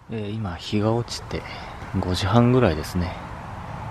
今日が落ちて5時半ぐらいですね。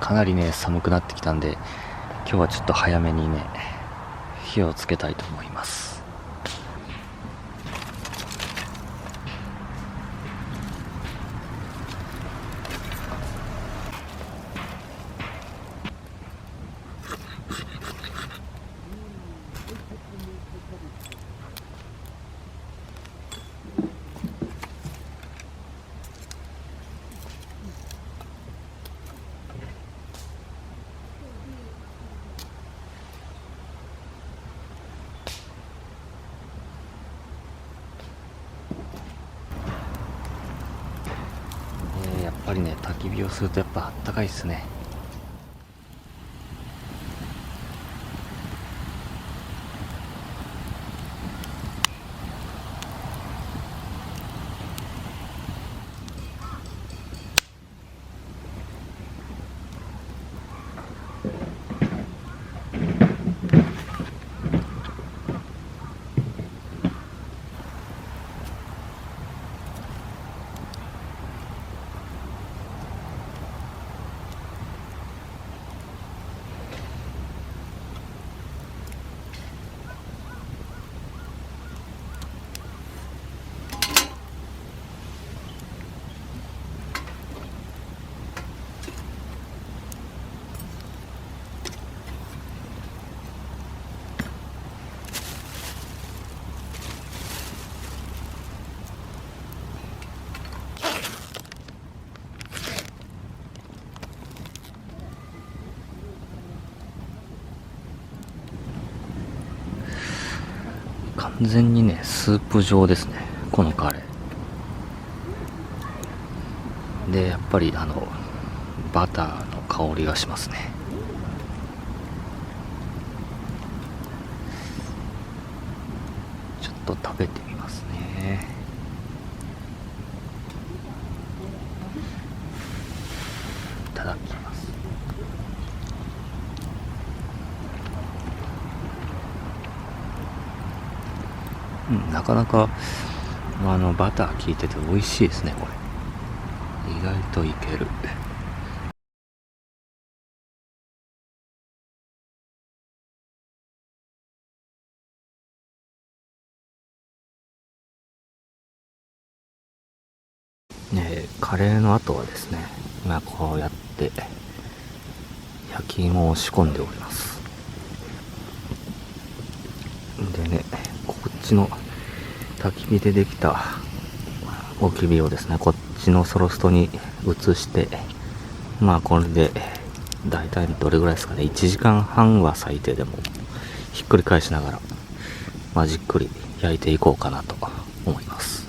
かなりね寒くなってきたんで、今日はちょっと早めにね火をつけたいと思います。やっぱりね焚き火をするとやっぱあったかいっすね。完全にねスープ状ですね、このカレーで。やっぱりバターの香りがしますね。ちょっと食べてみますね。いただきます。なかなかバター効いてて美味しいですね、これ。意外といける。カレーの後はですね、今こうやって焼き芋を仕込んでおります。でね、こっちの焚き火でできた置き火をですね、こっちのソロストに移して、まあこれでだいたいどれぐらいですかね、1時間半は最低でもひっくり返しながら、まあ、じっくり焼いていこうかなと思います。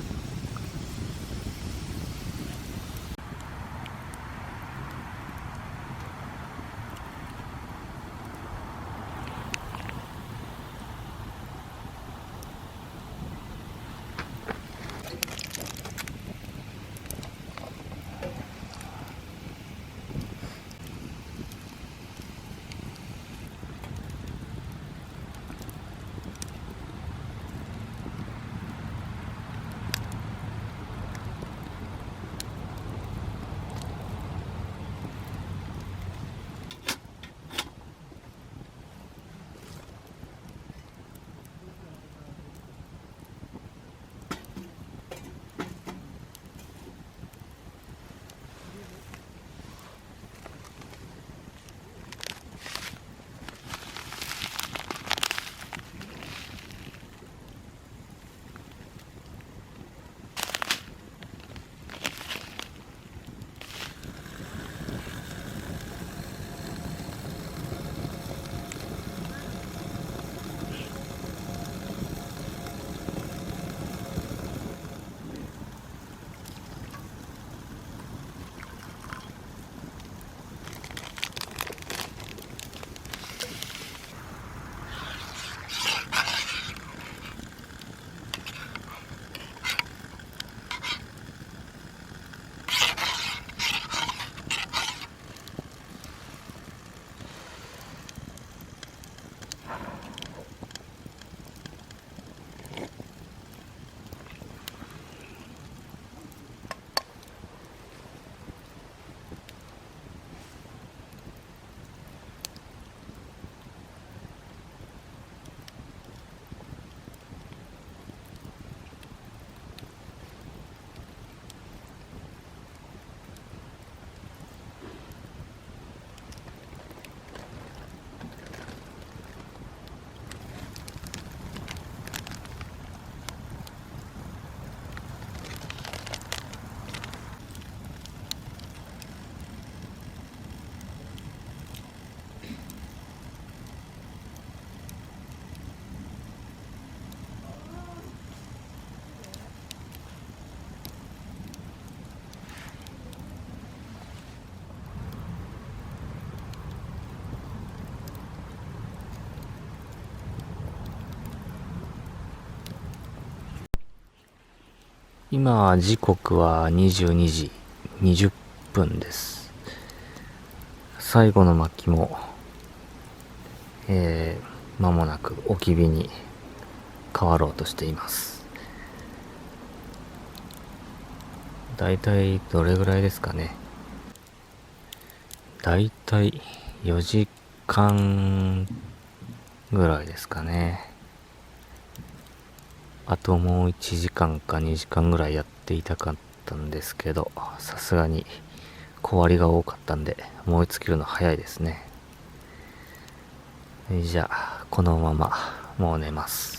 今時刻は22時20分です。最後の薪も間もなく置き火に変わろうとしています。だいたいどれぐらいですかね。だいたい4時間ぐらいですかね。あともう1時間か2時間ぐらいやっていたかったんですけど、さすがに壊りが多かったんで燃え尽きるの早いですね。じゃあこのままもう寝ます。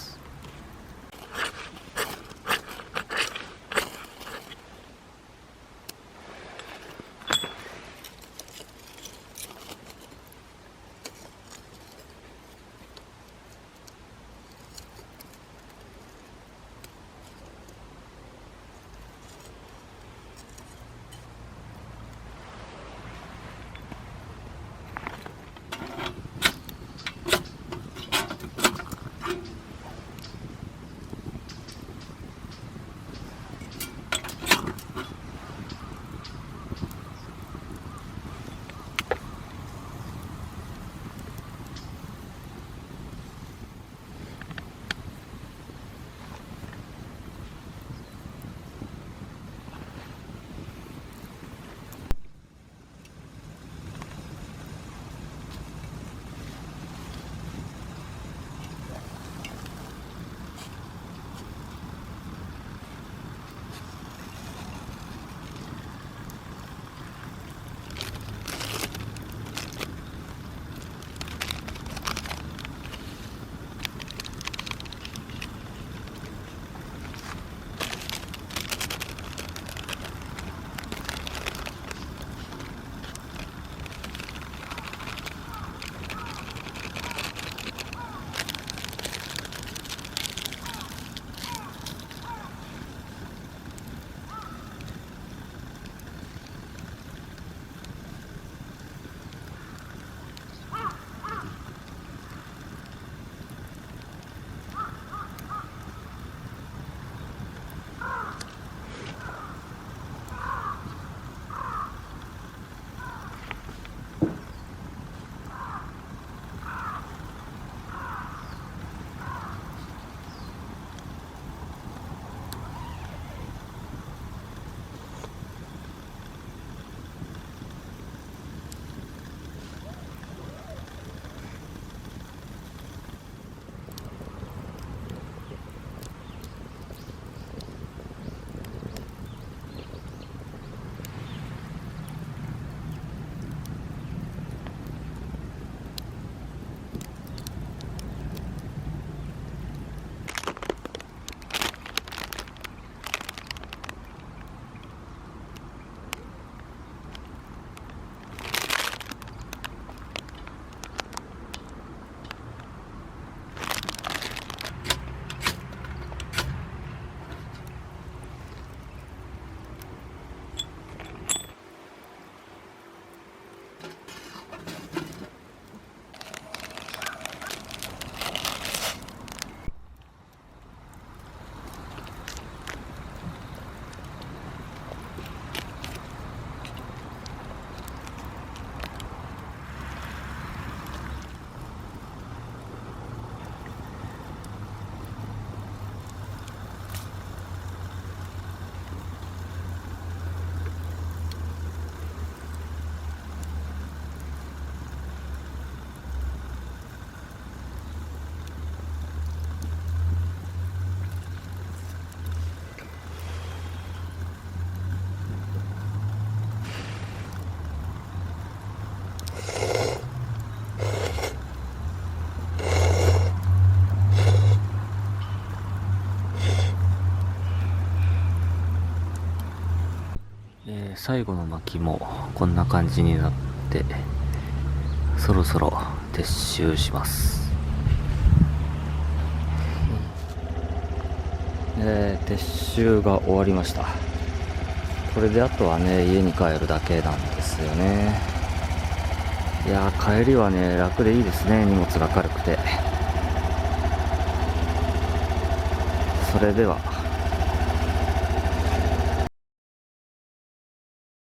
最後の薪もこんな感じになって、そろそろ撤収します。撤収が終わりました。これであとはね、家に帰るだけなんですよね。いやー、帰りはね、楽でいいですね。荷物が軽くて。それでは